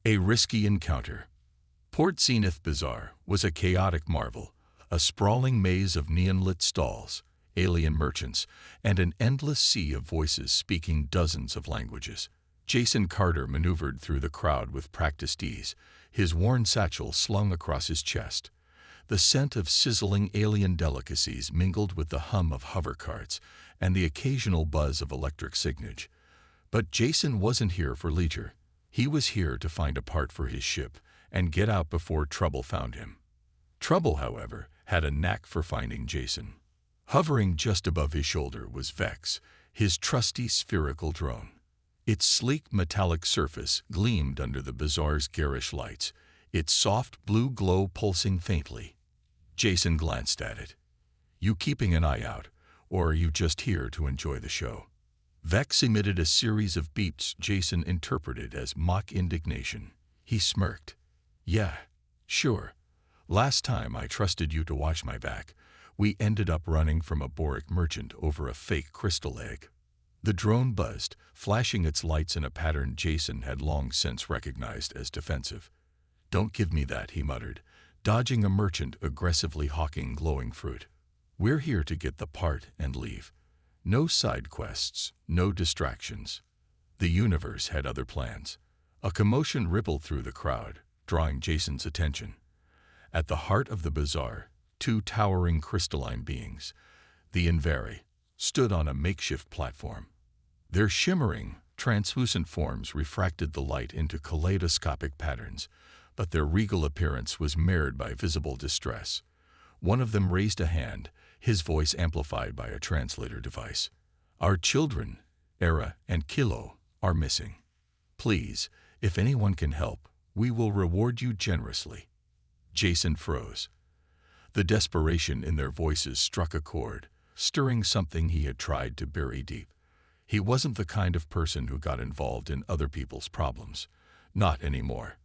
A risky encounter. Port Zenith Bazaar was a chaotic marvel, a sprawling maze of neon-lit stalls, alien merchants, and an endless sea of voices speaking dozens of languages. Jason Carter maneuvered through the crowd with practiced ease, his worn satchel slung across his chest. The scent of sizzling alien delicacies mingled with the hum of hover carts and the occasional buzz of electric signage. But Jason wasn't here for leisure. He was here to find a part for his ship and get out before trouble found him. Trouble, however, had a knack for finding Jason. Hovering just above his shoulder was Vex, his trusty spherical drone. Its sleek metallic surface gleamed under the bazaar's garish lights, its soft blue glow pulsing faintly. Jason glanced at it. "You keeping an eye out, or are you just here to enjoy the show?" Vex emitted a series of beeps Jason interpreted as mock indignation. He smirked. "Yeah, sure. Last time I trusted you to watch my back, we ended up running from a Boric merchant over a fake crystal egg." The drone buzzed, flashing its lights in a pattern Jason had long since recognized as defensive. "Don't give me that," he muttered, dodging a merchant aggressively hawking glowing fruit. "We're here to get the part and leave. No side quests, no distractions." The universe had other plans. A commotion rippled through the crowd, drawing Jason's attention. At the heart of the bazaar, two towering crystalline beings, the Invari, stood on a makeshift platform. Their shimmering, translucent forms refracted the light into kaleidoscopic patterns, but their regal appearance was marred by visible distress. One of them raised a hand, his voice amplified by a translator device. "Our children, Era and Kilo, are missing. Please, if anyone can help, we will reward you generously." Jason froze. The desperation in their voices struck a chord, stirring something he had tried to bury deep. He wasn't the kind of person who got involved in other people's problems. Not anymore.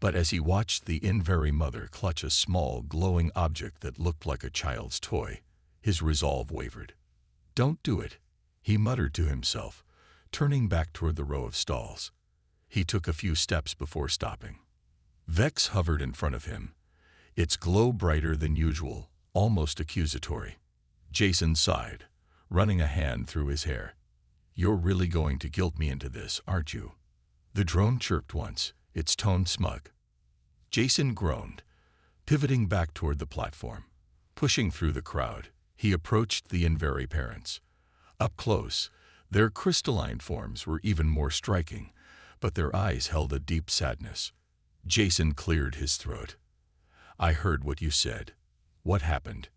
But as he watched the Invari mother clutch a small, glowing object that looked like a child's toy, his resolve wavered. "Don't do it," he muttered to himself, turning back toward the row of stalls. He took a few steps before stopping. Vex hovered in front of him, its glow brighter than usual, almost accusatory. Jason sighed, running a hand through his hair. "You're really going to guilt me into this, aren't you?" The drone chirped once, its tone smug. Jason groaned, pivoting back toward the platform. Pushing through the crowd, he approached the Invari parents. Up close, their crystalline forms were even more striking, but their eyes held a deep sadness. Jason cleared his throat. "I heard what you said. What happened?"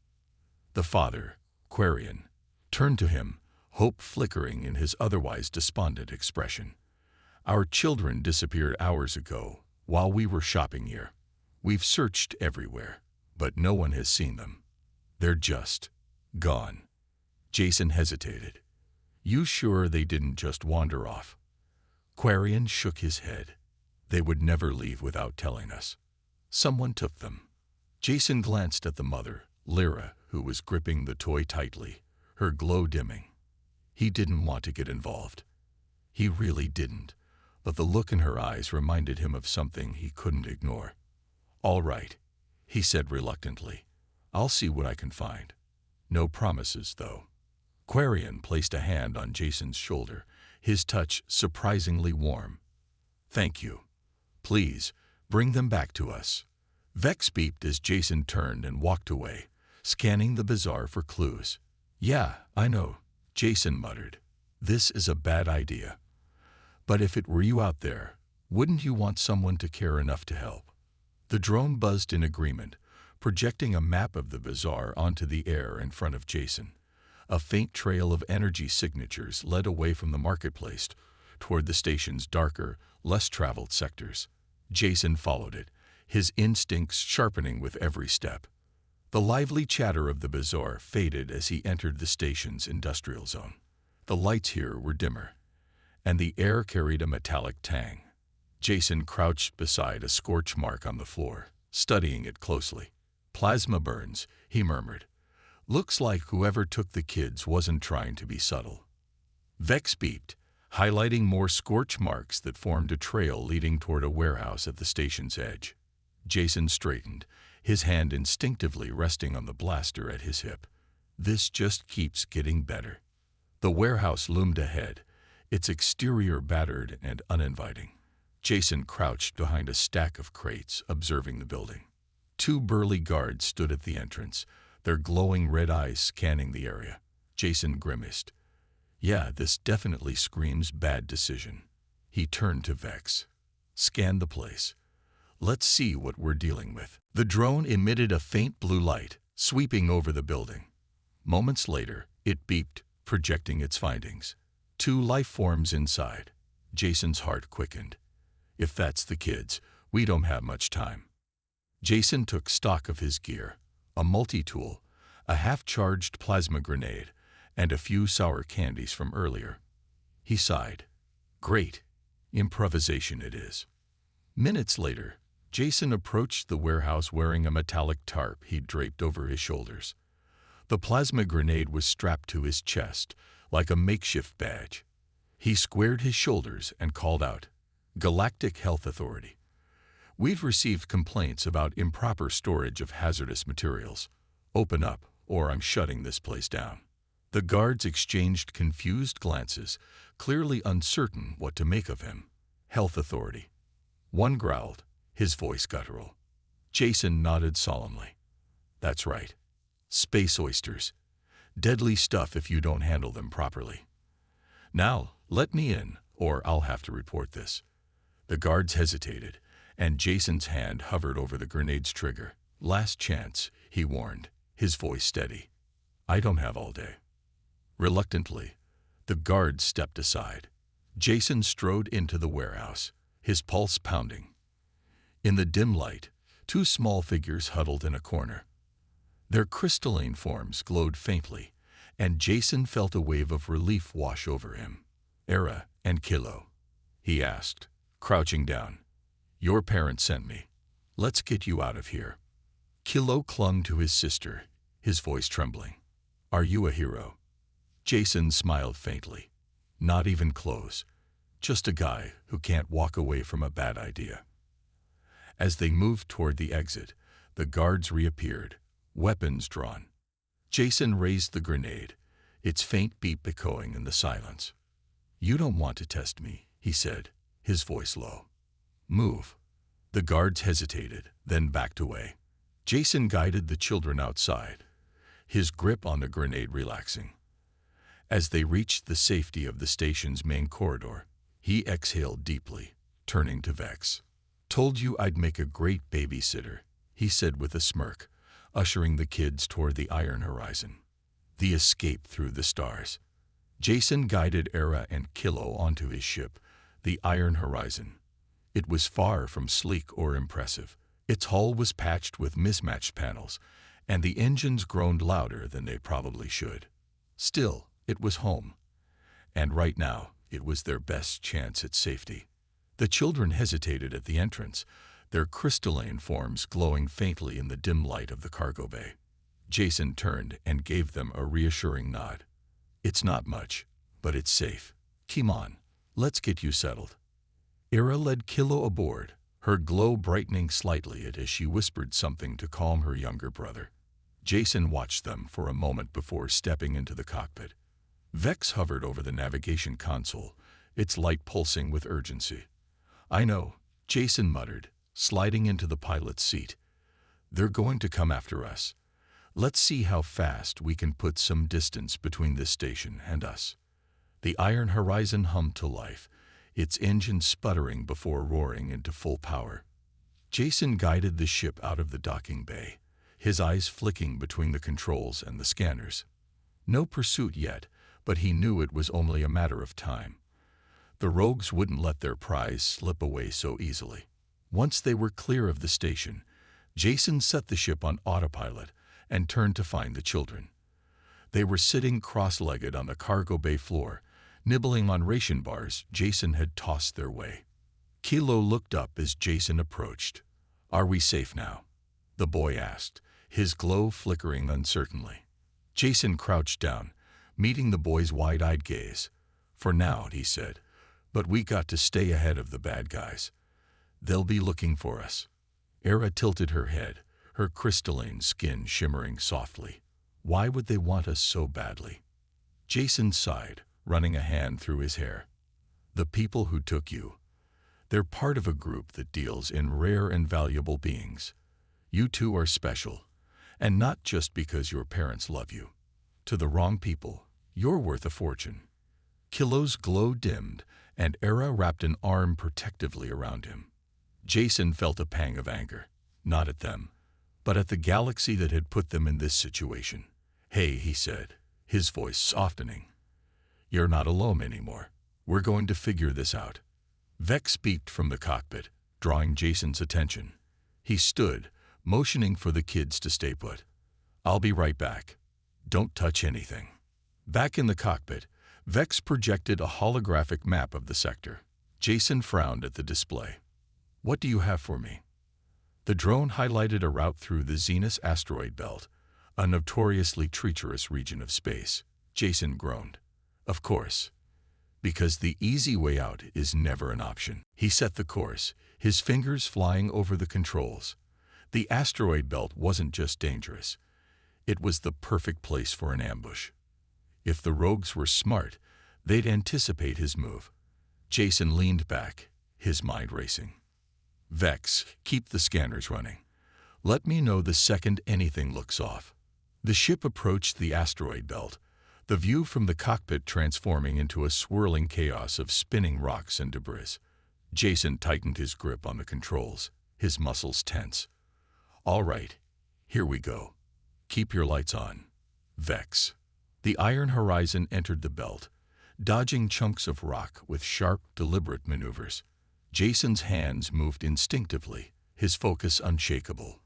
The father, Quarian, turned to him, hope flickering in his otherwise despondent expression. "Our children disappeared hours ago, while we were shopping here. We've searched everywhere, but no one has seen them. They're just gone." Jason hesitated. "You sure they didn't just wander off?" Quarian shook his head. "They would never leave without telling us. Someone took them." Jason glanced at the mother, Lyra, who was gripping the toy tightly, her glow dimming. He didn't want to get involved. He really didn't, but the look in her eyes reminded him of something he couldn't ignore. "All right," he said reluctantly. "I'll see what I can find. No promises, though." Quarian placed a hand on Jason's shoulder, his touch surprisingly warm. "Thank you. Please, bring them back to us." Vex beeped as Jason turned and walked away, scanning the bazaar for clues. "Yeah, I know," Jason muttered. "This is a bad idea. But if it were you out there, wouldn't you want someone to care enough to help?" The drone buzzed in agreement, projecting a map of the bazaar onto the air in front of Jason. A faint trail of energy signatures led away from the marketplace toward the station's darker, less traveled sectors. Jason followed it, his instincts sharpening with every step. The lively chatter of the bazaar faded as he entered the station's industrial zone. The lights here were dimmer, and the air carried a metallic tang. Jason crouched beside a scorch mark on the floor, studying it closely. "Plasma burns," he murmured. "Looks like whoever took the kids wasn't trying to be subtle." Vex beeped, highlighting more scorch marks that formed a trail leading toward a warehouse at the station's edge. Jason straightened, his hand instinctively resting on the blaster at his hip. This just keeps getting better. The warehouse loomed ahead, its exterior battered and uninviting. Jason crouched behind a stack of crates, observing the building. Two burly guards stood at the entrance, their glowing red eyes scanning the area. Jason grimaced. Yeah, this definitely screams bad decision. He turned to Vex. Scan the place. Let's see what we're dealing with. The drone emitted a faint blue light, sweeping over the building. Moments later, it beeped, projecting its findings. 2 life forms inside. Jason's heart quickened. If that's the kids, we don't have much time. Jason took stock of his gear, a multi-tool, a half-charged plasma grenade, and a few sour candies from earlier. He sighed. Great. Improvisation it is. Minutes later, Jason approached the warehouse wearing a metallic tarp he'd draped over his shoulders. The plasma grenade was strapped to his chest, like a makeshift badge. He squared his shoulders and called out, Galactic Health Authority. We've received complaints about improper storage of hazardous materials. Open up, or I'm shutting this place down. The guards exchanged confused glances, clearly uncertain what to make of him. Health Authority. One growled, his voice guttural. Jason nodded solemnly. That's right. Space oysters. Deadly stuff if you don't handle them properly. Now, let me in, or I'll have to report this. The guards hesitated, and Jason's hand hovered over the grenade's trigger. Last chance, he warned, his voice steady. I don't have all day. Reluctantly, the guards stepped aside. Jason strode into the warehouse, his pulse pounding. In the dim light, 2 small figures huddled in a corner. Their crystalline forms glowed faintly, and Jason felt a wave of relief wash over him. Era and Kilo, he asked, crouching down. Your parents sent me. Let's get you out of here. Kilo clung to his sister, his voice trembling. Are you a hero? Jason smiled faintly. Not even close. Just a guy who can't walk away from a bad idea. As they moved toward the exit, the guards reappeared, weapons drawn. Jason raised the grenade, its faint beep echoing in the silence. You don't want to test me, he said, his voice low. Move. The guards hesitated, then backed away. Jason guided the children outside, his grip on the grenade relaxing. As they reached the safety of the station's main corridor, he exhaled deeply, turning to Vex. Told you I'd make a great babysitter, he said with a smirk, ushering the kids toward the iron horizon. The escape through the stars. Jason guided Era and Kilo onto his ship, the Iron Horizon. It was far from sleek or impressive. Its hull was patched with mismatched panels, and the engines groaned louder than they probably should. Still, it was home. And right now, it was their best chance at safety. The children hesitated at the entrance, their crystalline forms glowing faintly in the dim light of the cargo bay. Jason turned and gave them a reassuring nod. It's not much, but it's safe. Come on, let's get you settled. Era led Kilo aboard, her glow brightening slightly as she whispered something to calm her younger brother. Jason watched them for a moment before stepping into the cockpit. Vex hovered over the navigation console, its light pulsing with urgency. I know, Jason muttered, sliding into the pilot's seat. They're going to come after us. Let's see how fast we can put some distance between this station and us. The Iron Horizon hummed to life, its engine sputtering before roaring into full power. Jason guided the ship out of the docking bay, his eyes flicking between the controls and the scanners. No pursuit yet, but he knew it was only a matter of time. The rogues wouldn't let their prize slip away so easily. Once they were clear of the station, Jason set the ship on autopilot and turned to find the children. They were sitting cross-legged on the cargo bay floor, nibbling on ration bars Jason had tossed their way. Kilo looked up as Jason approached. Are we safe now? The boy asked, his glow flickering uncertainly. Jason crouched down, meeting the boy's wide-eyed gaze. For now, he said, but we got to stay ahead of the bad guys. They'll be looking for us. Era tilted her head, her crystalline skin shimmering softly. Why would they want us so badly? Jason sighed, running a hand through his hair. The people who took you. They're part of a group that deals in rare and valuable beings. You two are special, and not just because your parents love you. To the wrong people, you're worth a fortune. Kilo's glow dimmed, and Era wrapped an arm protectively around him. Jason felt a pang of anger, not at them, but at the galaxy that had put them in this situation. Hey, he said, his voice softening. You're not alone anymore. We're going to figure this out. Vex beeped from the cockpit, drawing Jason's attention. He stood, motioning for the kids to stay put. I'll be right back. Don't touch anything. Back in the cockpit, Vex projected a holographic map of the sector. Jason frowned at the display. What do you have for me? The drone highlighted a route through the Zenus asteroid belt, a notoriously treacherous region of space. Jason groaned. Of course. Because the easy way out is never an option. He set the course, his fingers flying over the controls. The asteroid belt wasn't just dangerous. It was the perfect place for an ambush. If the rogues were smart, they'd anticipate his move. Jason leaned back, his mind racing. Vex, keep the scanners running. Let me know the second anything looks off. The ship approached the asteroid belt, the view from the cockpit transforming into a swirling chaos of spinning rocks and debris. Jason tightened his grip on the controls, his muscles tense. All right, here we go. Keep your lights on. Vex. The iron horizon entered the belt, dodging chunks of rock with sharp, deliberate maneuvers. Jason's hands moved instinctively, his focus unshakable.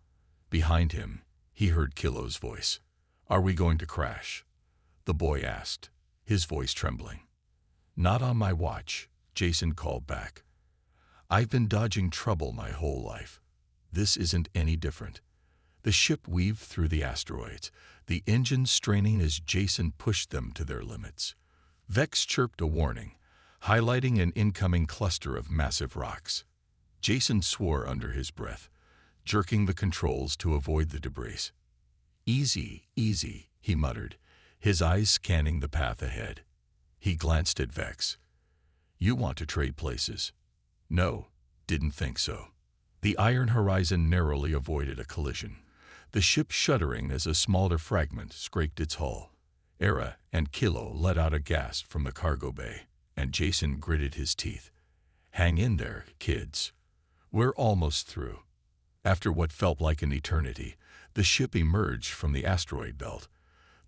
Behind him, he heard Kilo's voice. Are we going to crash? The boy asked, his voice trembling. Not on my watch, Jason called back. I've been dodging trouble my whole life. This isn't any different. The ship weaved through the asteroids, the engines straining as Jason pushed them to their limits. Vex chirped a warning, highlighting an incoming cluster of massive rocks. Jason swore under his breath, jerking the controls to avoid the debris. Easy, easy, he muttered, his eyes scanning the path ahead. He glanced at Vex. You want to trade places? No, didn't think so. The iron horizon narrowly avoided a collision, the ship shuddering as a smaller fragment scraped its hull. Era and Kilo let out a gasp from the cargo bay, and Jason gritted his teeth. Hang in there, kids. We're almost through. After what felt like an eternity, the ship emerged from the asteroid belt,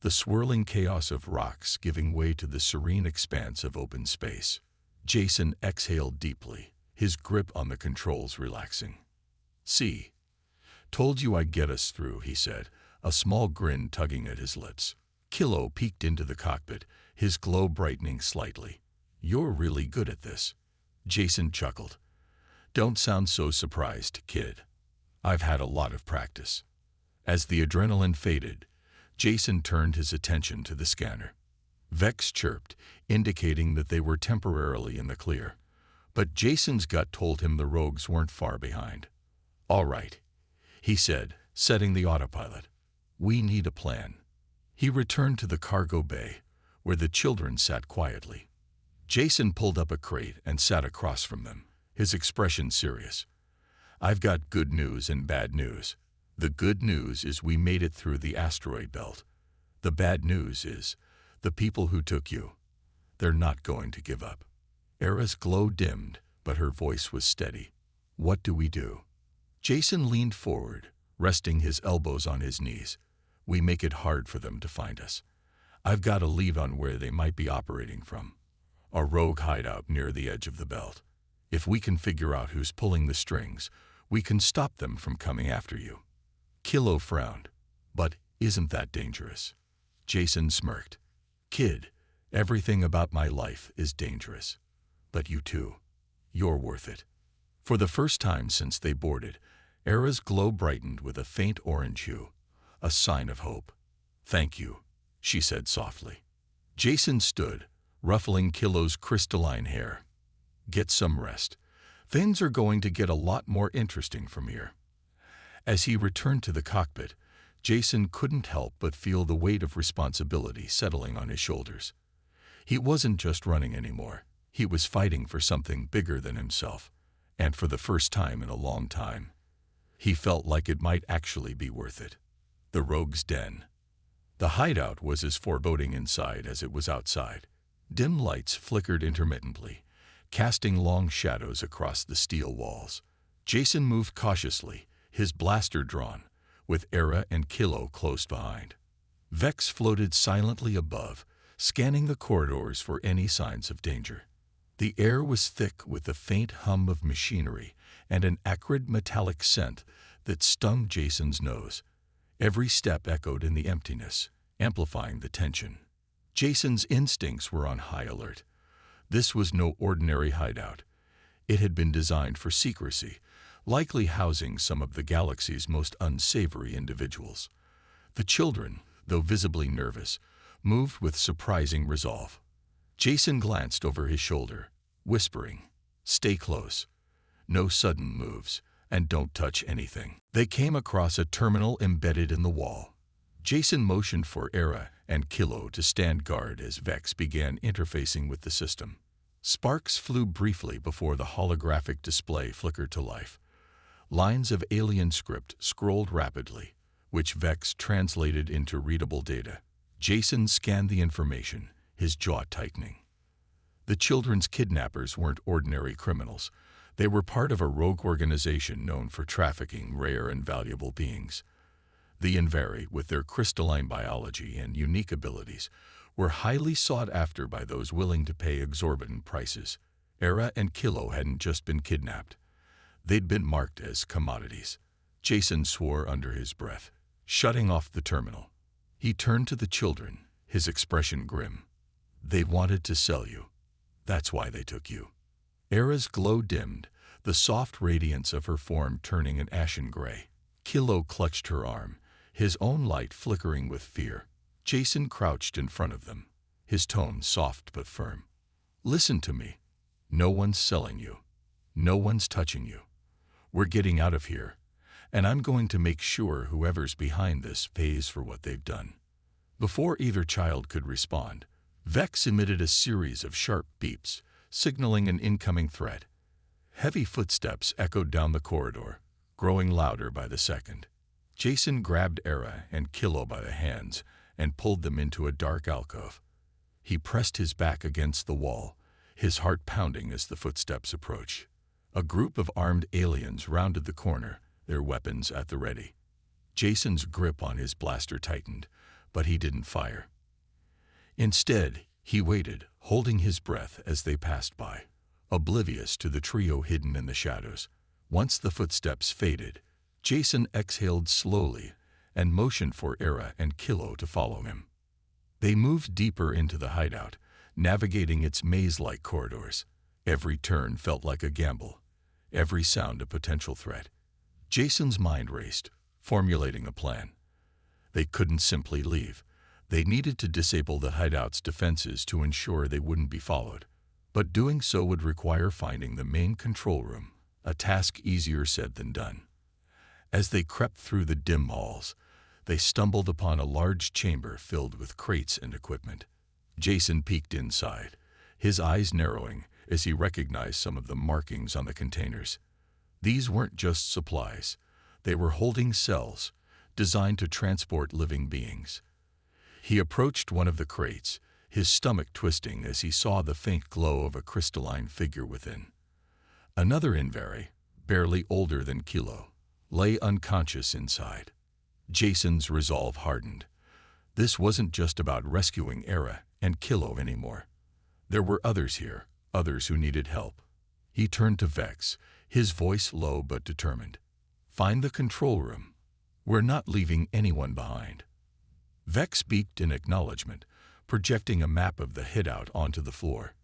the swirling chaos of rocks giving way to the serene expanse of open space. Jason exhaled deeply, his grip on the controls relaxing. See, told you I'd get us through, he said, a small grin tugging at his lips. Kilo peeked into the cockpit, his glow brightening slightly. You're really good at this. Jason chuckled. Don't sound so surprised, kid. I've had a lot of practice. As the adrenaline faded, Jason turned his attention to the scanner. Vex chirped, indicating that they were temporarily in the clear. But Jason's gut told him the rogues weren't far behind. All right, he said, setting the autopilot. We need a plan. He returned to the cargo bay, where the children sat quietly. Jason pulled up a crate and sat across from them, his expression serious. I've got good news and bad news. The good news is we made it through the asteroid belt. The bad news is the people who took you. They're not going to give up. Era's glow dimmed, but her voice was steady. What do we do? Jason leaned forward, resting his elbows on his knees. We make it hard for them to find us. I've got a lead on where they might be operating from. A rogue hideout near the edge of the belt. If we can figure out who's pulling the strings, we can stop them from coming after you. Kilo frowned. But isn't that dangerous? Jason smirked. Kid, everything about my life is dangerous. But you too. You're worth it. For the first time since they boarded, Era's glow brightened with a faint orange hue, a sign of hope. Thank you, she said softly. Jason stood, ruffling Kilo's crystalline hair. "Get some rest. Things are going to get a lot more interesting from here." As he returned to the cockpit, Jason couldn't help but feel the weight of responsibility settling on his shoulders. He wasn't just running anymore. He was fighting for something bigger than himself, and for the first time in a long time, he felt like it might actually be worth it. The Rogue's Den. The hideout was as foreboding inside as it was outside. Dim lights flickered intermittently, casting long shadows across the steel walls. Jason moved cautiously, his blaster drawn, with Era and Kilo close behind. Vex floated silently above, scanning the corridors for any signs of danger. The air was thick with the faint hum of machinery and an acrid metallic scent that stung Jason's nose. Every step echoed in the emptiness, amplifying the tension. Jason's instincts were on high alert. This was no ordinary hideout. It had been designed for secrecy, likely housing some of the galaxy's most unsavory individuals. The children, though visibly nervous, moved with surprising resolve. Jason glanced over his shoulder, whispering, "Stay close. No sudden moves, and don't touch anything." They came across a terminal embedded in the wall. Jason motioned for Era and Kilo to stand guard as Vex began interfacing with the system. Sparks flew briefly before the holographic display flickered to life. Lines of alien script scrolled rapidly, which Vex translated into readable data. Jason scanned the information, his jaw tightening. The children's kidnappers weren't ordinary criminals. They were part of a rogue organization known for trafficking rare and valuable beings. The Invari, with their crystalline biology and unique abilities, were highly sought after by those willing to pay exorbitant prices. Era and Kilo hadn't just been kidnapped. They'd been marked as commodities. Jason swore under his breath, shutting off the terminal. He turned to the children, his expression grim. "They wanted to sell you. That's why they took you." Era's glow dimmed, the soft radiance of her form turning an ashen gray. Kilo clutched her arm, his own light flickering with fear. Jason crouched in front of them, his tone soft but firm. "Listen to me. No one's selling you. No one's touching you. We're getting out of here, and I'm going to make sure whoever's behind this pays for what they've done." Before either child could respond, Vex emitted a series of sharp beeps, signaling an incoming threat. Heavy footsteps echoed down the corridor, growing louder by the second. Jason grabbed Era and Kilo by the hands and pulled them into a dark alcove. He pressed his back against the wall, his heart pounding as the footsteps approached. A group of armed aliens rounded the corner, their weapons at the ready. Jason's grip on his blaster tightened, but he didn't fire. Instead, he waited, holding his breath as they passed by, oblivious to the trio hidden in the shadows. Once the footsteps faded, Jason exhaled slowly and motioned for Era and Kilo to follow him. They moved deeper into the hideout, navigating its maze-like corridors. Every turn felt like a gamble, every sound a potential threat. Jason's mind raced, formulating a plan. They couldn't simply leave. They needed to disable the hideout's defenses to ensure they wouldn't be followed. But doing so would require finding the main control room, a task easier said than done. As they crept through the dim halls, they stumbled upon a large chamber filled with crates and equipment. Jason peeked inside, his eyes narrowing as he recognized some of the markings on the containers. These weren't just supplies. They were holding cells, designed to transport living beings. He approached one of the crates, his stomach twisting as he saw the faint glow of a crystalline figure within. Another Invari, barely older than Kilo, lay unconscious inside. Jason's resolve hardened. This wasn't just about rescuing Era and Kilo anymore. There were others here, others who needed help. He turned to Vex, his voice low but determined. "Find the control room. We're not leaving anyone behind." Vex beaked in acknowledgement, projecting a map of the hideout onto the floor.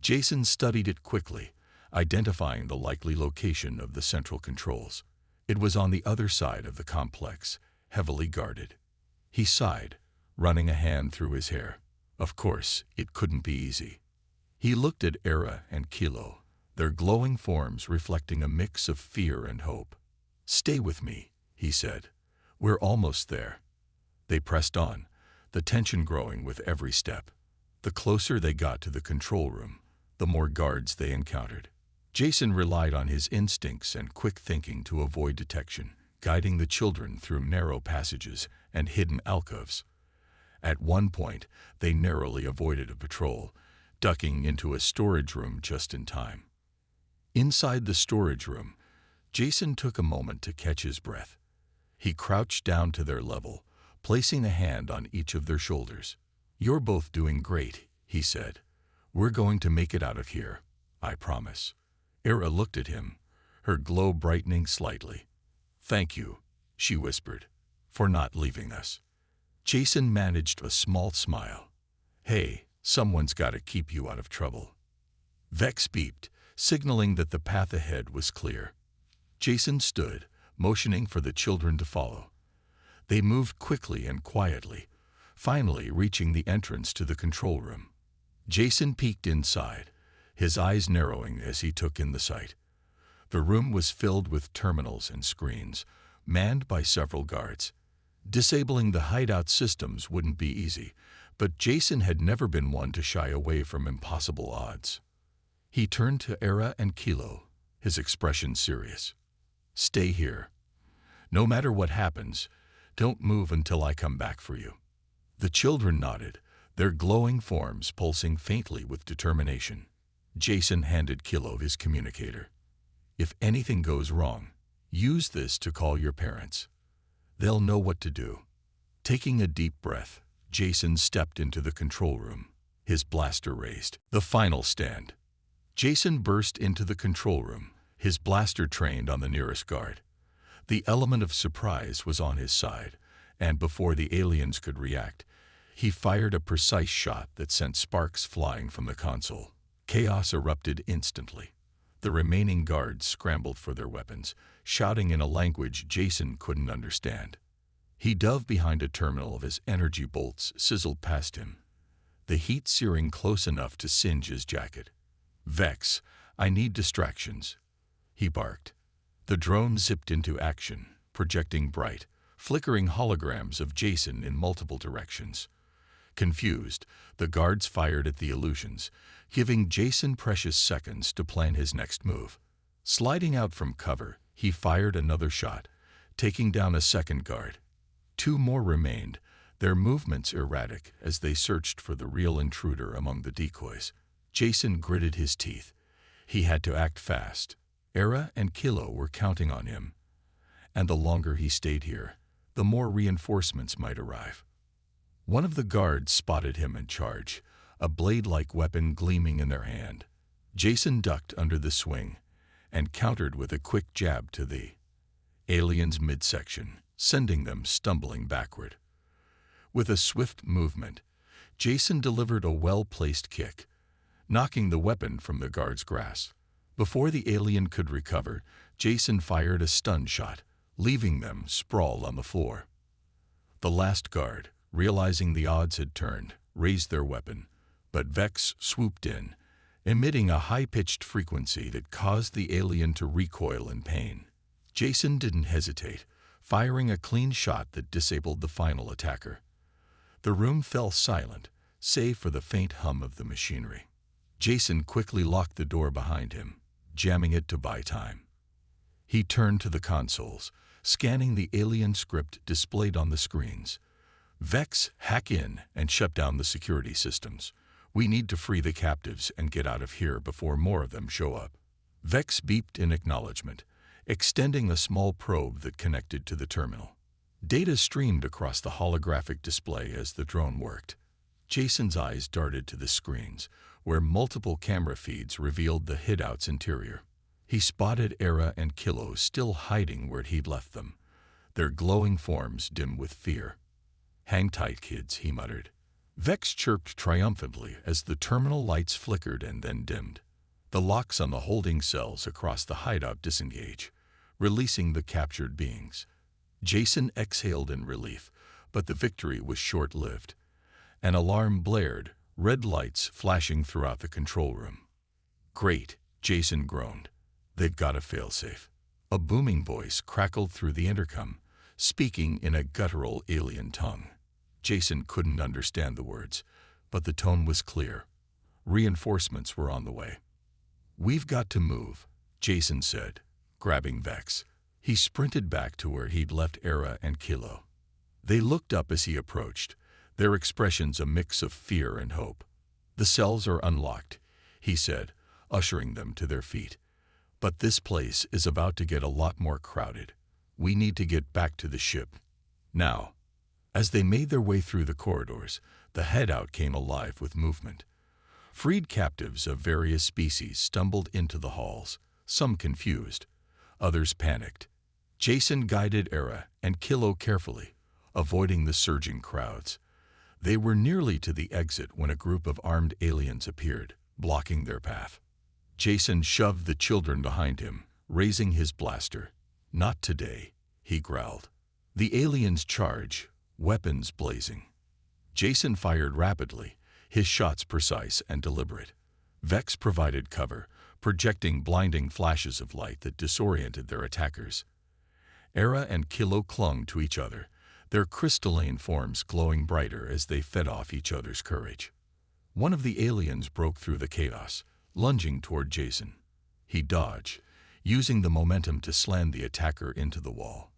Jason studied it quickly, identifying the likely location of the central controls. It was on the other side of the complex, heavily guarded. He sighed, running a hand through his hair. Of course, it couldn't be easy. He looked at Era and Kilo, their glowing forms reflecting a mix of fear and hope. "Stay with me," he said. "We're almost there." They pressed on, the tension growing with every step. The closer they got to the control room, the more guards they encountered. Jason relied on his instincts and quick thinking to avoid detection, guiding the children through narrow passages and hidden alcoves. At one point, they narrowly avoided a patrol, ducking into a storage room just in time. Inside the storage room, Jason took a moment to catch his breath. He crouched down to their level, placing a hand on each of their shoulders. "You're both doing great," he said. "We're going to make it out of here, I promise." Era looked at him, her glow brightening slightly. "Thank you," she whispered, "for not leaving us." Jason managed a small smile. "Hey, someone's got to keep you out of trouble." Vex beeped, signaling that the path ahead was clear. Jason stood, motioning for the children to follow. They moved quickly and quietly, finally reaching the entrance to the control room. Jason peeked inside, his eyes narrowing as he took in the sight. The room was filled with terminals and screens, manned by several guards. Disabling the hideout systems wouldn't be easy, but Jason had never been one to shy away from impossible odds. He turned to Era and Kilo, his expression serious. "Stay here. No matter what happens, don't move until I come back for you." The children nodded, their glowing forms pulsing faintly with determination. Jason handed Kilo his communicator. "If anything goes wrong, use this to call your parents. They'll know what to do." Taking a deep breath, Jason stepped into the control room, his blaster raised. The final stand. Jason burst into the control room, his blaster trained on the nearest guard. The element of surprise was on his side, and before the aliens could react, he fired a precise shot that sent sparks flying from the console. Chaos erupted instantly. The remaining guards scrambled for their weapons, shouting in a language Jason couldn't understand. He dove behind a terminal as energy bolts sizzled past him, the heat searing close enough to singe his jacket. "Vex, I need distractions," he barked. The drone zipped into action, projecting bright, flickering holograms of Jason in multiple directions. Confused, the guards fired at the illusions, giving Jason precious seconds to plan his next move. Sliding out from cover, he fired another shot, taking down a second guard. Two more remained, their movements erratic as they searched for the real intruder among the decoys. Jason gritted his teeth. He had to act fast. Era and Kilo were counting on him, and the longer he stayed here, the more reinforcements might arrive. One of the guards spotted him and charged, a blade-like weapon gleaming in their hand. Jason ducked under the swing and countered with a quick jab to the alien's midsection, sending them stumbling backward. With a swift movement, Jason delivered a well-placed kick, knocking the weapon from the guard's grasp. Before the alien could recover, Jason fired a stun shot, leaving them sprawled on the floor. The last guard, realizing the odds had turned, raised their weapon, but Vex swooped in, emitting a high-pitched frequency that caused the alien to recoil in pain. Jason didn't hesitate, firing a clean shot that disabled the final attacker. The room fell silent, save for the faint hum of the machinery. Jason quickly locked the door behind him, jamming it to buy time. He turned to the consoles, scanning the alien script displayed on the screens. "Vex, hack in and shut down the security systems. We need to free the captives and get out of here before more of them show up." Vex beeped in acknowledgement, extending a small probe that connected to the terminal. Data streamed across the holographic display as the drone worked. Jason's eyes darted to the screens, where multiple camera feeds revealed the hideout's interior. He spotted Era and Kilo still hiding where he'd left them, their glowing forms dim with fear. "Hang tight, kids," he muttered. Vex chirped triumphantly as the terminal lights flickered and then dimmed. The locks on the holding cells across the hideout disengaged, releasing the captured beings. Jason exhaled in relief, but the victory was short-lived. An alarm blared, red lights flashing throughout the control room. "Great," Jason groaned. "They've got a failsafe." A booming voice crackled through the intercom, speaking in a guttural alien tongue. Jason couldn't understand the words, but the tone was clear. Reinforcements were on the way. "We've got to move," Jason said, grabbing Vex. He sprinted back to where he'd left Era and Kilo. They looked up as he approached, their expressions a mix of fear and hope. "The cells are unlocked," he said, ushering them to their feet. "But this place is about to get a lot more crowded. We need to get back to the ship now." As they made their way through the corridors, the hideout came alive with movement. Freed captives of various species stumbled into the halls, some confused, others panicked. Jason guided Era and Kilo carefully, avoiding the surging crowds. They were nearly to the exit when a group of armed aliens appeared, blocking their path. Jason shoved the children behind him, raising his blaster. "Not today," he growled. The aliens charged, weapons blazing. Jason fired rapidly, his shots precise and deliberate. Vex provided cover, projecting blinding flashes of light that disoriented their attackers. Era and Kilo clung to each other, their crystalline forms glowing brighter as they fed off each other's courage. One of the aliens broke through the chaos, lunging toward Jason. He dodged, using the momentum to slam the attacker into the wall.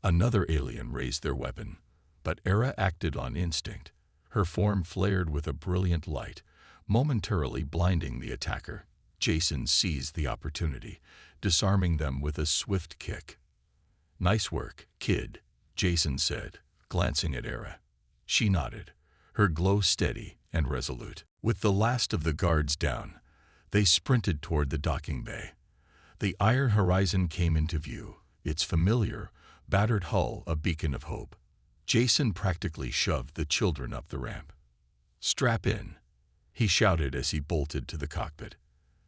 Another alien raised their weapon, but Era acted on instinct. Her form flared with a brilliant light, momentarily blinding the attacker. Jason seized the opportunity, disarming them with a swift kick. "Nice work, kid," Jason said, glancing at Era. She nodded, her glow steady and resolute. With the last of the guards down, they sprinted toward the docking bay. The iron horizon came into view, its familiar, battered hull a beacon of hope. Jason practically shoved the children up the ramp. "Strap in," he shouted as he bolted to the cockpit.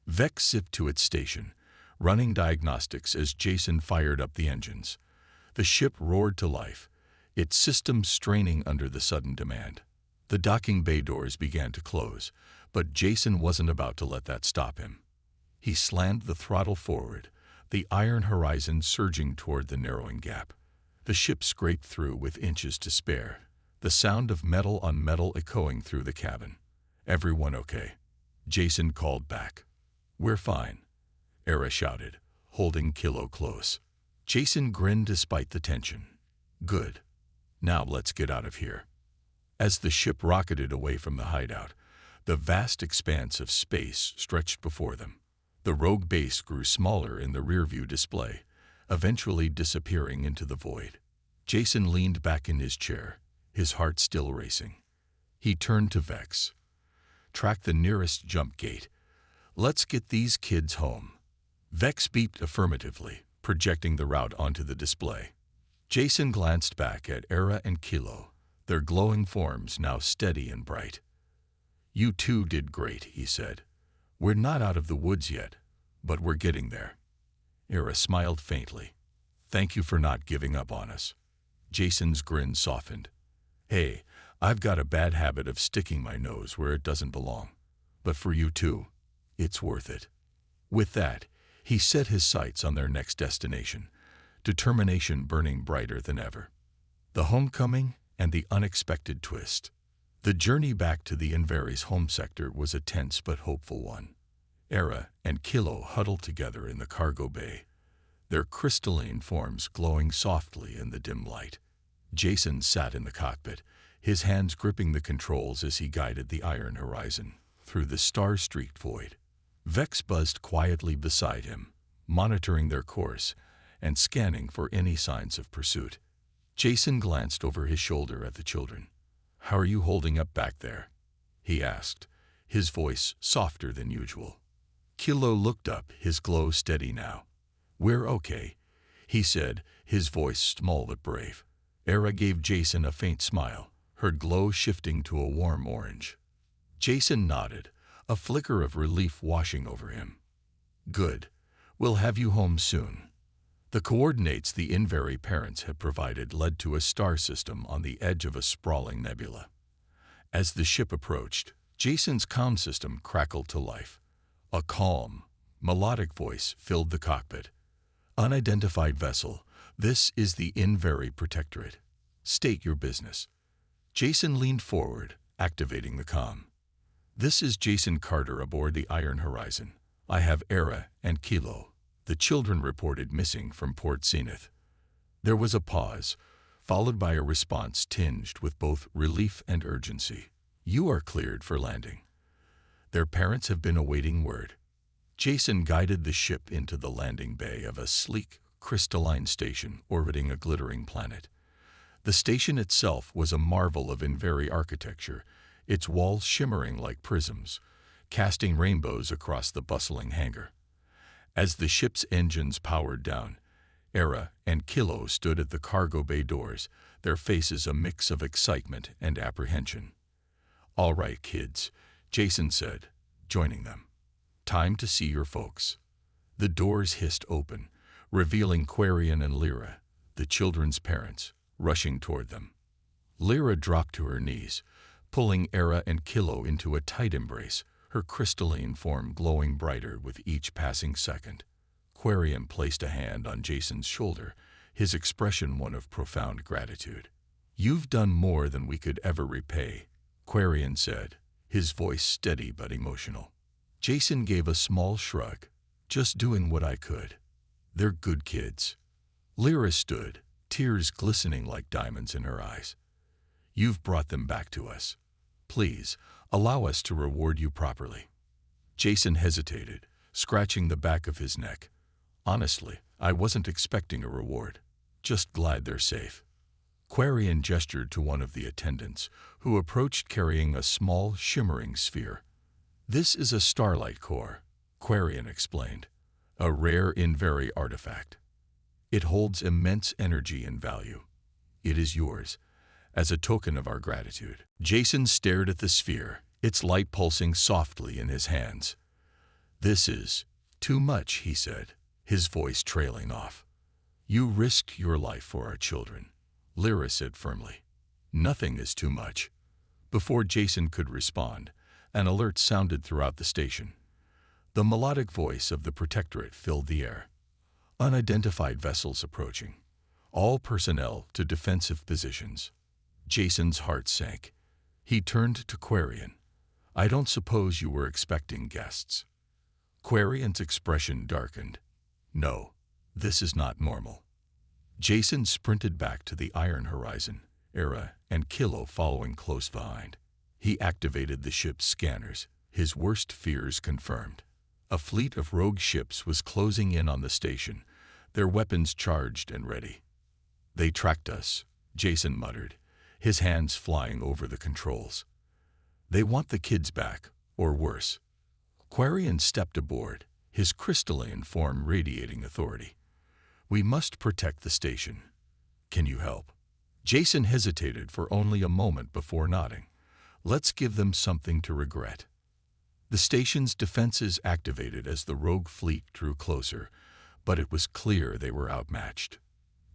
Vex zipped to its station, running diagnostics as Jason fired up the engines. The ship roared to life, its systems straining under the sudden demand. The docking bay doors began to close, but Jason wasn't about to let that stop him. He slammed the throttle forward, the iron horizon surging toward the narrowing gap. The ship scraped through with inches to spare, the sound of metal on metal echoing through the cabin. "Everyone okay?" Jason called back. "We're fine," Era shouted, holding Kilo close. Jason grinned despite the tension. "Good. Now let's get out of here." As the ship rocketed away from the hideout, the vast expanse of space stretched before them. The rogue base grew smaller in the rearview display, eventually disappearing into the void. Jason leaned back in his chair, his heart still racing. He turned to Vex. "Track the nearest jump gate. Let's get these kids home." Vex beeped affirmatively, projecting the route onto the display. Jason glanced back at Era and Kilo, their glowing forms now steady and bright. "You two did great," he said. "We're not out of the woods yet, but we're getting there." Era smiled faintly. "Thank you for not giving up on us." Jason's grin softened. "Hey, I've got a bad habit of sticking my nose where it doesn't belong. But for you two, it's worth it." With that, he set his sights on their next destination, determination burning brighter than ever. The homecoming and the unexpected twist. The journey back to the Invery's home sector was a tense but hopeful one. Era and Kilo huddled together in the cargo bay, their crystalline forms glowing softly in the dim light. Jason sat in the cockpit, his hands gripping the controls as he guided the iron horizon through the star-streaked void. Vex buzzed quietly beside him, monitoring their course and scanning for any signs of pursuit. Jason glanced over his shoulder at the children. "How are you holding up back there?" he asked, his voice softer than usual. Kilo looked up, his glow steady now. "We're okay," he said, his voice small but brave. Era gave Jason a faint smile, her glow shifting to a warm orange. Jason nodded, a flicker of relief washing over him. "Good. We'll have you home soon." The coordinates the Invery parents had provided led to a star system on the edge of a sprawling nebula. As the ship approached, Jason's comm system crackled to life. A calm, melodic voice filled the cockpit. Unidentified vessel, this is the Invery Protectorate. State your business. Jason leaned forward, activating the comm. This is Jason Carter aboard the Iron Horizon. I have Era and Kilo. The children reported missing from Port Zenith. There was a pause, followed by a response tinged with both relief and urgency. You are cleared for landing. Their parents have been awaiting word. Jason guided the ship into the landing bay of a sleek, crystalline station orbiting a glittering planet. The station itself was a marvel of Invery architecture, its walls shimmering like prisms, casting rainbows across the bustling hangar. As the ship's engines powered down, Era and Kilo stood at the cargo bay doors, their faces a mix of excitement and apprehension. All right, kids, Jason said, joining them. Time to see your folks. The doors hissed open, revealing Quarian and Lyra, the children's parents, rushing toward them. Lyra dropped to her knees, pulling Era and Kilo into a tight embrace, her crystalline form glowing brighter with each passing second. Quarian placed a hand on Jason's shoulder, his expression one of profound gratitude. You've done more than we could ever repay, Quarian said, his voice steady but emotional. Jason gave a small shrug, just doing what I could. They're good kids. Lyra stood, tears glistening like diamonds in her eyes. You've brought them back to us. Please, allow us to reward you properly. Jason hesitated, scratching the back of his neck. Honestly, I wasn't expecting a reward. Just glad they're safe. Quarian gestured to one of the attendants, who approached carrying a small, shimmering sphere. This is a starlight core, Quarian explained, a rare Invery artifact. It holds immense energy and value. It is yours, as a token of our gratitude. Jason stared at the sphere, its light pulsing softly in his hands. This is too much, he said, his voice trailing off. You risked your life for our children, Lyra said firmly. Nothing is too much. Before Jason could respond, an alert sounded throughout the station. The melodic voice of the Protectorate filled the air. Unidentified vessels approaching. All personnel to defensive positions. Jason's heart sank. He turned to Quarian. I don't suppose you were expecting guests. Quarian's expression darkened. No, this is not normal. Jason sprinted back to the Iron Horizon, Era and Kilo following close behind. He activated the ship's scanners, his worst fears confirmed. A fleet of rogue ships was closing in on the station, their weapons charged and ready. They tracked us, Jason muttered, his hands flying over the controls. They want the kids back, or worse. Quarian stepped aboard, his crystalline form radiating authority. We must protect the station. Can you help? Jason hesitated for only a moment before nodding. Let's give them something to regret. The station's defenses activated as the rogue fleet drew closer, but it was clear they were outmatched.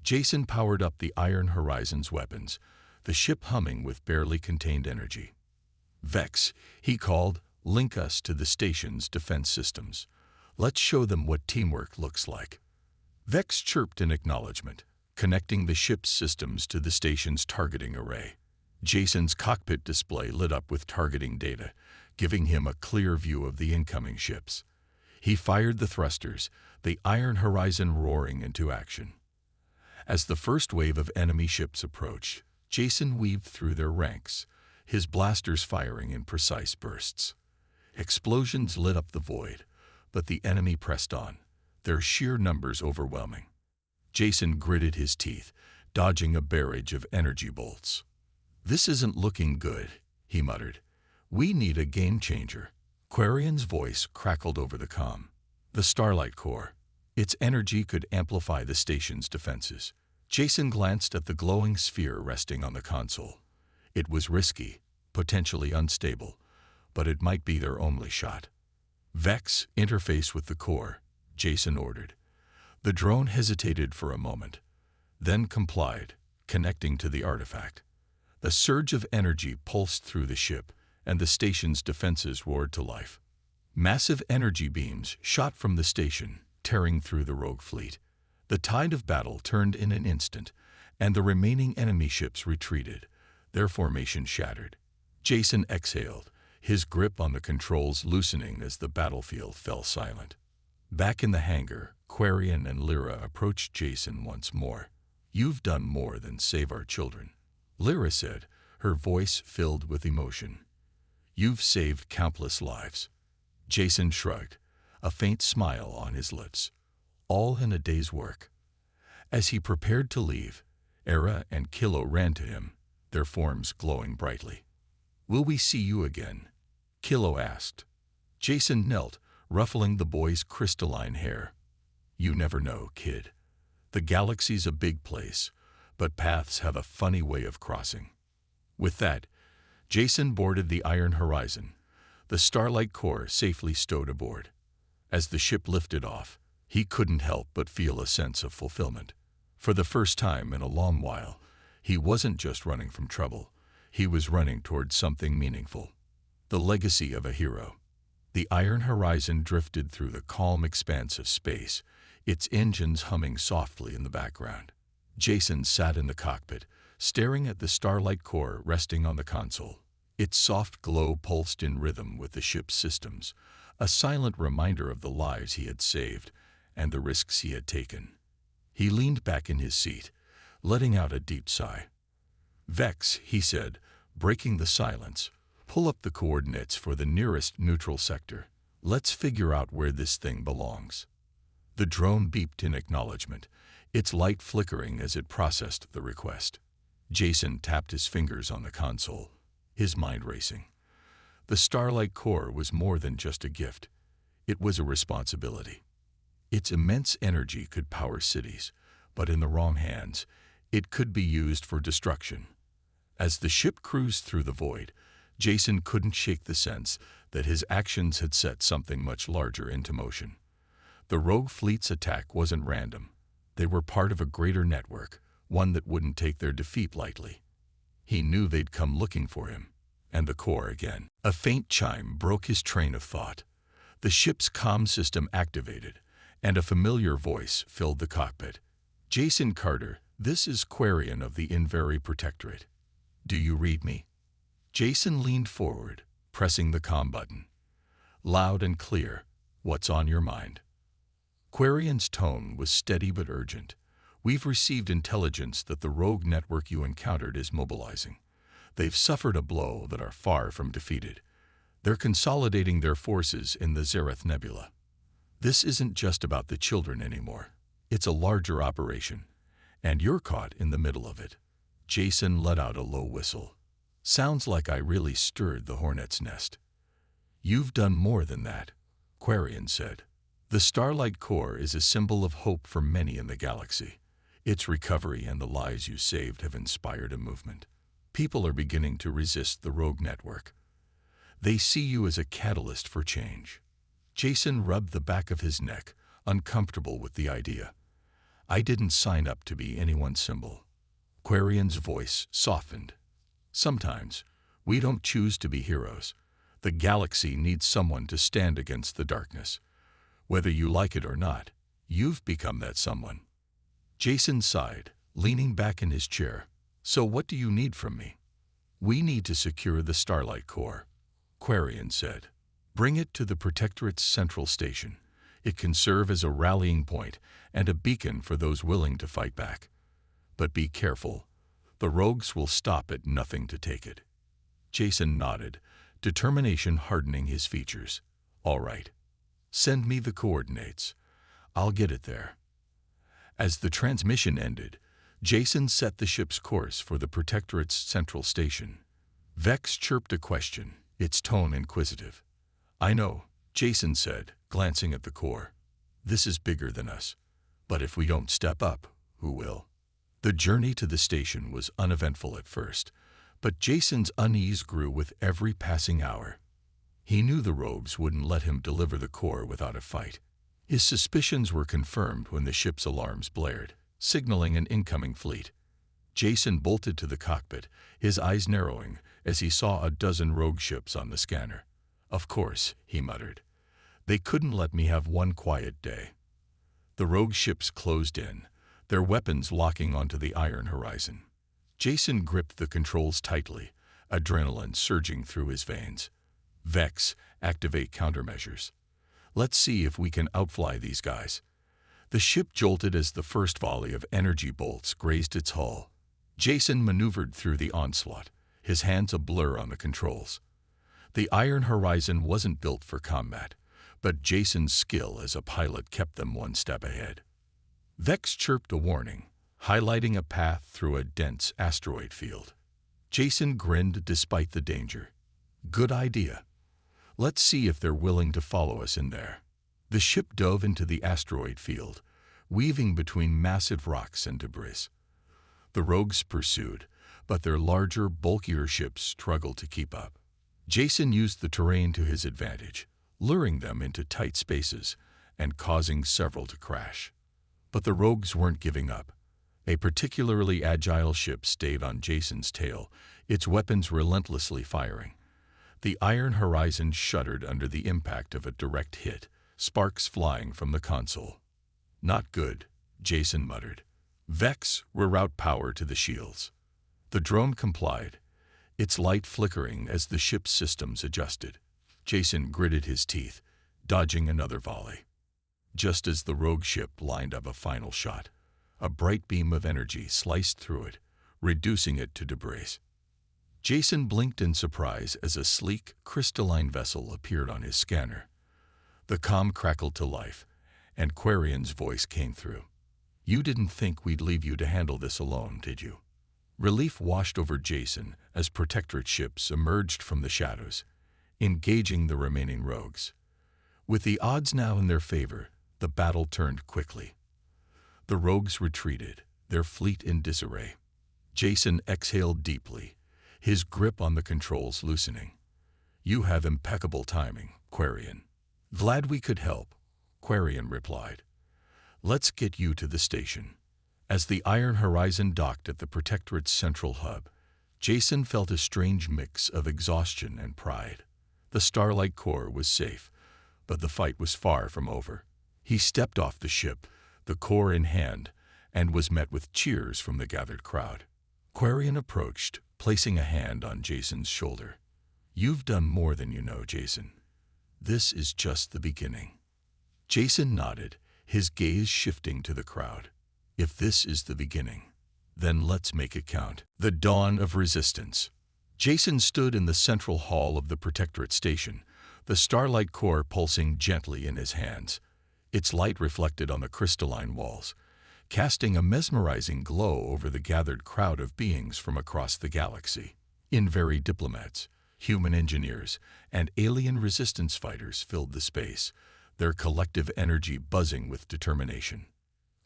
Jason powered up the Iron Horizon's weapons, the ship humming with barely contained energy. Vex, he called, link us to the station's defense systems. Let's show them what teamwork looks like. Vex chirped in acknowledgement, connecting the ship's systems to the station's targeting array. Jason's cockpit display lit up with targeting data, giving him a clear view of the incoming ships. He fired the thrusters, the Iron Horizon roaring into action. As the first wave of enemy ships approached, Jason weaved through their ranks, his blasters firing in precise bursts. Explosions lit up the void, but the enemy pressed on, their sheer numbers overwhelming. Jason gritted his teeth, dodging a barrage of energy bolts. This isn't looking good, he muttered. We need a game changer. Quarian's voice crackled over the comm. The Starlight Core. Its energy could amplify the station's defenses. Jason glanced at the glowing sphere resting on the console. It was risky, potentially unstable, but it might be their only shot. Vex, interface with the core, Jason ordered. The drone hesitated for a moment, then complied, connecting to the artifact. A surge of energy pulsed through the ship, and the station's defenses roared to life. Massive energy beams shot from the station, tearing through the rogue fleet. The tide of battle turned in an instant, and the remaining enemy ships retreated, their formation shattered. Jason exhaled, his grip on the controls loosening as the battlefield fell silent. Back in the hangar, Quarian and Lyra approached Jason once more. "You've done more than save our children," Lyra said, her voice filled with emotion. "You've saved countless lives." Jason shrugged, a faint smile on his lips. All in a day's work. As he prepared to leave, Era and Kilo ran to him, their forms glowing brightly. "Will we see you again?" Kilo asked. Jason knelt, ruffling the boy's crystalline hair. "You never know, kid. The galaxy's a big place, but paths have a funny way of crossing." With that, Jason boarded the Iron Horizon, the Starlight Core safely stowed aboard. As the ship lifted off, he couldn't help but feel a sense of fulfillment. For the first time in a long while, he wasn't just running from trouble, he was running towards something meaningful. The legacy of a hero. The Iron Horizon drifted through the calm expanse of space, its engines humming softly in the background. Jason sat in the cockpit, staring at the Starlight Core resting on the console. Its soft glow pulsed in rhythm with the ship's systems, a silent reminder of the lives he had saved and the risks he had taken. He leaned back in his seat, letting out a deep sigh. "Vex," he said, breaking the silence, "pull up the coordinates for the nearest neutral sector. Let's figure out where this thing belongs." The drone beeped in acknowledgement, its light flickering as it processed the request. Jason tapped his fingers on the console, his mind racing. The Starlight Core was more than just a gift. It was a responsibility. Its immense energy could power cities, but in the wrong hands, it could be used for destruction. As the ship cruised through the void, Jason couldn't shake the sense that his actions had set something much larger into motion. The rogue fleet's attack wasn't random. They were part of a greater network, one that wouldn't take their defeat lightly. He knew they'd come looking for him, and the core again. A faint chime broke his train of thought. The ship's comm system activated, and a familiar voice filled the cockpit. "Jason Carter, this is Quarian of the Invery Protectorate. Do you read me?" Jason leaned forward, pressing the comm button. Loud and clear, "What's on your mind?" Quarian's tone was steady but urgent. "We've received intelligence that the rogue network you encountered is mobilizing. They've suffered a blow that are far from defeated. They're consolidating their forces in the Zareth Nebula. This isn't just about the children anymore. It's a larger operation, and you're caught in the middle of it." Jason let out a low whistle. "Sounds like I really stirred the hornet's nest." "You've done more than that," Quarian said. "The Starlight Core is a symbol of hope for many in the galaxy. Its recovery and the lives you saved have inspired a movement. People are beginning to resist the rogue network. They see you as a catalyst for change." Jason rubbed the back of his neck, uncomfortable with the idea. "I didn't sign up to be anyone's symbol." Quarian's voice softened. "Sometimes, we don't choose to be heroes. The galaxy needs someone to stand against the darkness. Whether you like it or not, you've become that someone." Jason sighed, leaning back in his chair. "So what do you need from me?" "We need to secure the Starlight Core," Quarian said. "Bring it to the Protectorate's central station. It can serve as a rallying point and a beacon for those willing to fight back. But be careful. The rogues will stop at nothing to take it." Jason nodded, determination hardening his features. "All right. Send me the coordinates. I'll get it there." As the transmission ended, Jason set the ship's course for the Protectorate's central station. Vex chirped a question, its tone inquisitive. "I know," Jason said, glancing at the core. "This is bigger than us. But if we don't step up, who will?" The journey to the station was uneventful at first, but Jason's unease grew with every passing hour. He knew the rogues wouldn't let him deliver the core without a fight. His suspicions were confirmed when the ship's alarms blared, signaling an incoming fleet. Jason bolted to the cockpit, his eyes narrowing as he saw a dozen rogue ships on the scanner. "Of course," he muttered. "They couldn't let me have one quiet day." The rogue ships closed in, their weapons locking onto the iron horizon. Jason gripped the controls tightly, adrenaline surging through his veins. "Vex, activate countermeasures. Let's see if we can outfly these guys." The ship jolted as the first volley of energy bolts grazed its hull. Jason maneuvered through the onslaught, his hands a blur on the controls. The iron horizon wasn't built for combat, but Jason's skill as a pilot kept them one step ahead. Vex chirped a warning, highlighting a path through a dense asteroid field. Jason grinned despite the danger. "Good idea. Let's see if they're willing to follow us in there." The ship dove into the asteroid field, weaving between massive rocks and debris. The rogues pursued, but their larger, bulkier ships struggled to keep up. Jason used the terrain to his advantage, luring them into tight spaces and causing several to crash. But the rogues weren't giving up. A particularly agile ship stayed on Jason's tail, its weapons relentlessly firing. The iron horizon shuddered under the impact of a direct hit, sparks flying from the console. "Not good," Jason muttered. "Vex, reroute power to the shields." The drone complied, its light flickering as the ship's systems adjusted. Jason gritted his teeth, dodging another volley. Just as the rogue ship lined up a final shot, a bright beam of energy sliced through it, reducing it to debris. Jason blinked in surprise as a sleek, crystalline vessel appeared on his scanner. The comm crackled to life, and Quarian's voice came through. "You didn't think we'd leave you to handle this alone, did you?" Relief washed over Jason as Protectorate ships emerged from the shadows, engaging the remaining rogues. With the odds now in their favor, the battle turned quickly. The rogues retreated, their fleet in disarray. Jason exhaled deeply, his grip on the controls loosening. "You have impeccable timing, Quarian." "Glad we could help," Quarian replied. "Let's get you to the station." As the iron horizon docked at the Protectorate's central hub, Jason felt a strange mix of exhaustion and pride. The Starlight Core was safe, but the fight was far from over. He stepped off the ship, the core in hand, and was met with cheers from the gathered crowd. Quarian approached, placing a hand on Jason's shoulder. "You've done more than you know, Jason. This is just the beginning." Jason nodded, his gaze shifting to the crowd. "If this is the beginning, then let's make it count." The dawn of resistance. Jason stood in the central hall of the Protectorate station, the Starlight Core pulsing gently in his hands. Its light reflected on the crystalline walls, casting a mesmerizing glow over the gathered crowd of beings from across the galaxy. Invari diplomats, human engineers, and alien resistance fighters filled the space, their collective energy buzzing with determination.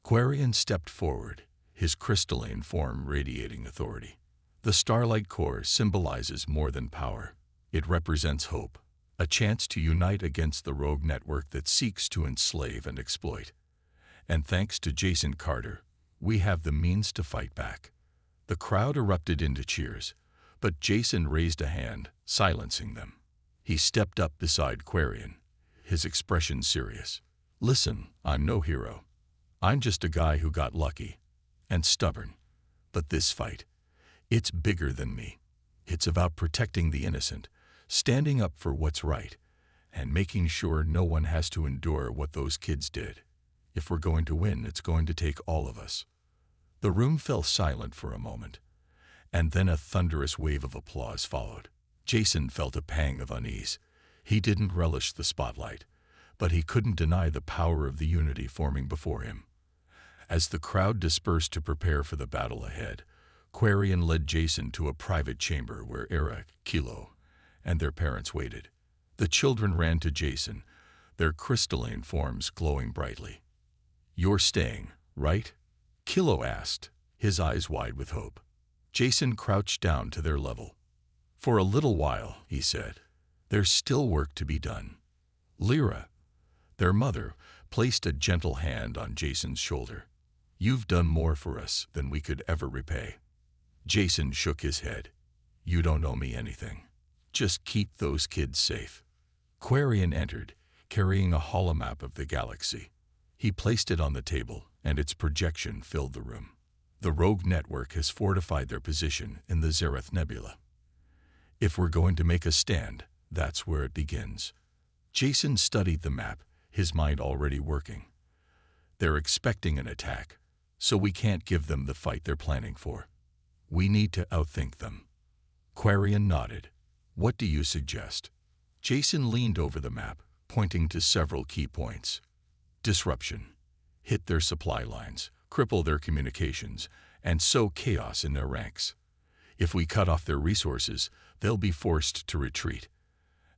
Quarian stepped forward, his crystalline form radiating authority. The Starlight Core symbolizes more than power. It represents hope, a chance to unite against the rogue network that seeks to enslave and exploit. And thanks to Jason Carter, we have the means to fight back. The crowd erupted into cheers, but Jason raised a hand, silencing them. He stepped up beside Quarian, his expression serious. "Listen, I'm no hero. I'm just a guy who got lucky, and stubborn. But this fight, it's bigger than me. It's about protecting the innocent, standing up for what's right, and making sure no one has to endure what those kids did. If we're going to win, it's going to take all of us." The room fell silent for a moment, and then a thunderous wave of applause followed. Jason felt a pang of unease. He didn't relish the spotlight, but he couldn't deny the power of the unity forming before him. As the crowd dispersed to prepare for the battle ahead, Quarian led Jason to a private chamber where Eric, Kilo, and their parents waited. The children ran to Jason, their crystalline forms glowing brightly. "You're staying, right?" Kilo asked, his eyes wide with hope. Jason crouched down to their level. "For a little while," he said. "There's still work to be done." Lyra, their mother, placed a gentle hand on Jason's shoulder. "You've done more for us than we could ever repay." Jason shook his head. You don't owe me anything. Just keep those kids safe. Quarian entered, carrying a holomap of the galaxy. He placed it on the table, and its projection filled the room. The rogue network has fortified their position in the Zereth Nebula. If we're going to make a stand, that's where it begins. Jason studied the map, his mind already working. They're expecting an attack, so we can't give them the fight they're planning for. We need to outthink them. Quarian nodded. What do you suggest? Jason leaned over the map, pointing to several key points. Disruption. Hit their supply lines, cripple their communications, and sow chaos in their ranks. If we cut off their resources, they'll be forced to retreat.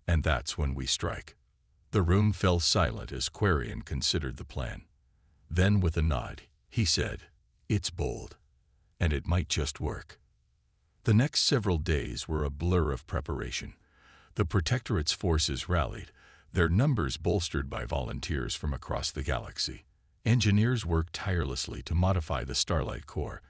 And that's when we strike. The room fell silent as Quarian considered the plan. Then, with a nod, he said, It's bold, and it might just work. The next several days were a blur of preparation. The Protectorate's forces rallied, their numbers bolstered by volunteers from across the galaxy. Engineers worked tirelessly to modify the Starlight Core,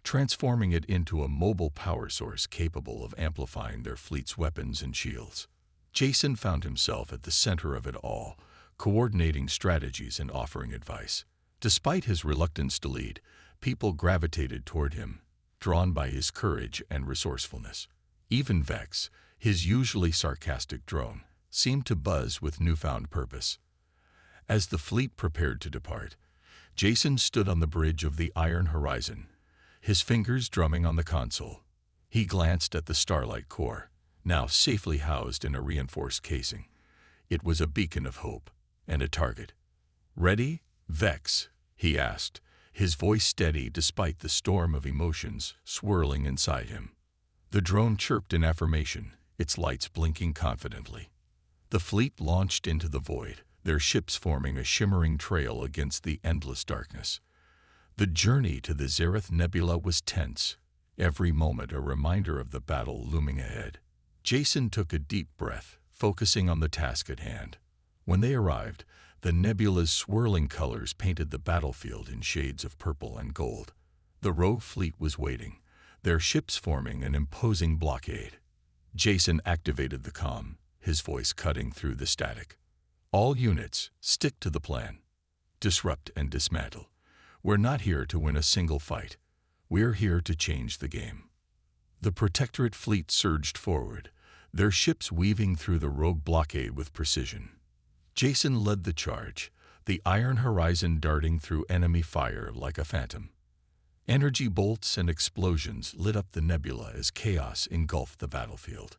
transforming it into a mobile power source capable of amplifying their fleet's weapons and shields. Jason found himself at the center of it all, coordinating strategies and offering advice. Despite his reluctance to lead, people gravitated toward him, drawn by his courage and resourcefulness. Even Vex, his usually sarcastic drone, seemed to buzz with newfound purpose. As the fleet prepared to depart, Jason stood on the bridge of the Iron Horizon, his fingers drumming on the console. He glanced at the Starlight Core, now safely housed in a reinforced casing. It was a beacon of hope and a target. Ready, Vex? He asked, his voice steady despite the storm of emotions swirling inside him. The drone chirped in affirmation, its lights blinking confidently. The fleet launched into the void, their ships forming a shimmering trail against the endless darkness. The journey to the Zereth Nebula was tense, every moment a reminder of the battle looming ahead. Jason took a deep breath, focusing on the task at hand. When they arrived, the nebula's swirling colors painted the battlefield in shades of purple and gold. The rogue fleet was waiting, their ships forming an imposing blockade. Jason activated the comm, his voice cutting through the static. All units, stick to the plan. Disrupt and dismantle. We're not here to win a single fight. We're here to change the game. The Protectorate fleet surged forward, their ships weaving through the rogue blockade with precision. Jason led the charge, the Iron Horizon darting through enemy fire like a phantom. Energy bolts and explosions lit up the nebula as chaos engulfed the battlefield.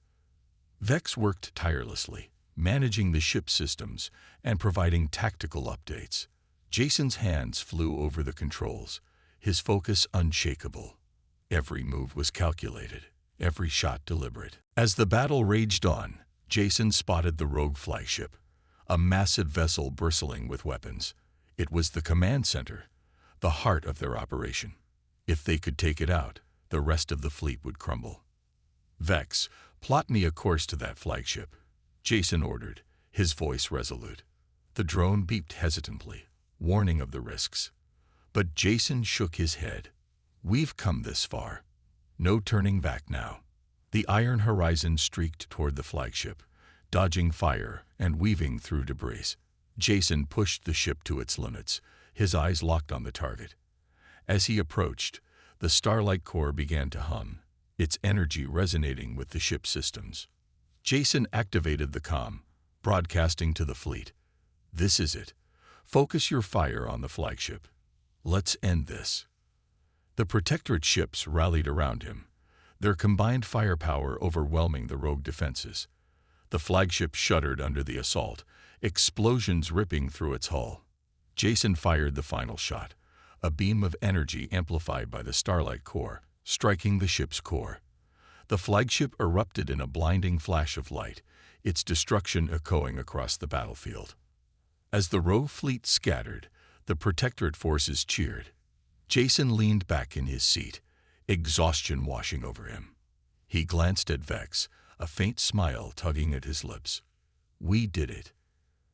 Vex worked tirelessly, managing the ship systems and providing tactical updates. Jason's hands flew over the controls, his focus unshakable. Every move was calculated, every shot deliberate. As the battle raged on, Jason spotted the rogue flagship, a massive vessel bristling with weapons. It was the command center, the heart of their operation. If they could take it out, the rest of the fleet would crumble. Vex, plot me a course to that flagship, Jason ordered, his voice resolute. The drone beeped hesitantly, warning of the risks. But Jason shook his head. We've come this far. No turning back now. The Iron Horizon streaked toward the flagship, dodging fire and weaving through debris. Jason pushed the ship to its limits, his eyes locked on the target. As he approached, the Starlight Core began to hum, its energy resonating with the ship's systems. Jason activated the comm, broadcasting to the fleet. This is it. Focus your fire on the flagship. Let's end this. The Protectorate ships rallied around him, their combined firepower overwhelming the rogue defenses. The flagship shuddered under the assault, explosions ripping through its hull. Jason fired the final shot, a beam of energy amplified by the Starlight Core, striking the ship's core. The flagship erupted in a blinding flash of light, its destruction echoing across the battlefield. As the rogue fleet scattered, the Protectorate forces cheered. Jason leaned back in his seat, exhaustion washing over him. He glanced at Vex, a faint smile tugging at his lips. We did it.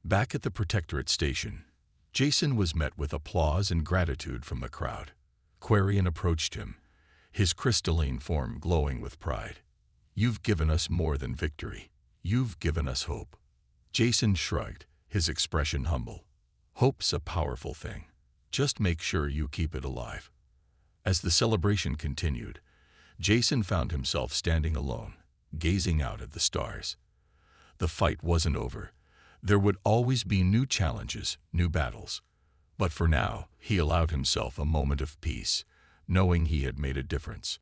Back at the Protectorate station, Jason was met with applause and gratitude from the crowd. Quarian approached him, his crystalline form glowing with pride. "You've given us more than victory. You've given us hope." Jason shrugged, his expression humble. "Hope's a powerful thing. Just make sure you keep it alive." As the celebration continued, Jason found himself standing alone, gazing out at the stars. The fight wasn't over. There would always be new challenges, new battles. But for now, he allowed himself a moment of peace, knowing he had made a difference.